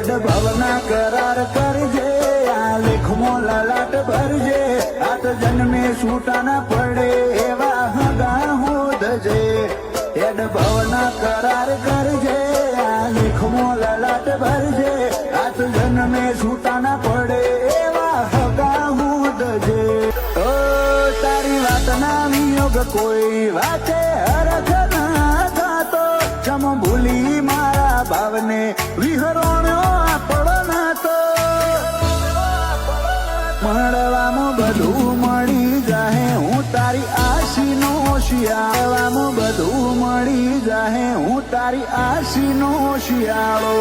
હેડ ભવના કરાર કરજે આ લેખમાં લલાટ ભરજે આત જન્મે છૂટા ના પડે એવા હગા હોદજે હેડ ભવના કરાર કરજે આ લેખમાં લલાટ ભરજે આત જન્મે છૂટા ના પડે એવા હગા હોદજે ઓ તારી વાત ના વિયોગ કોઈ વાતે હરખ ના થતો ચમ ભૂલી મારા ભાવને વિહરોણ્યો આપણો નાતો મળવામાં બધું મળી જાહે હું તારી આશીનો શિયાળામાં બધું મળી જાહે હું તારી આશીનો શિયાળો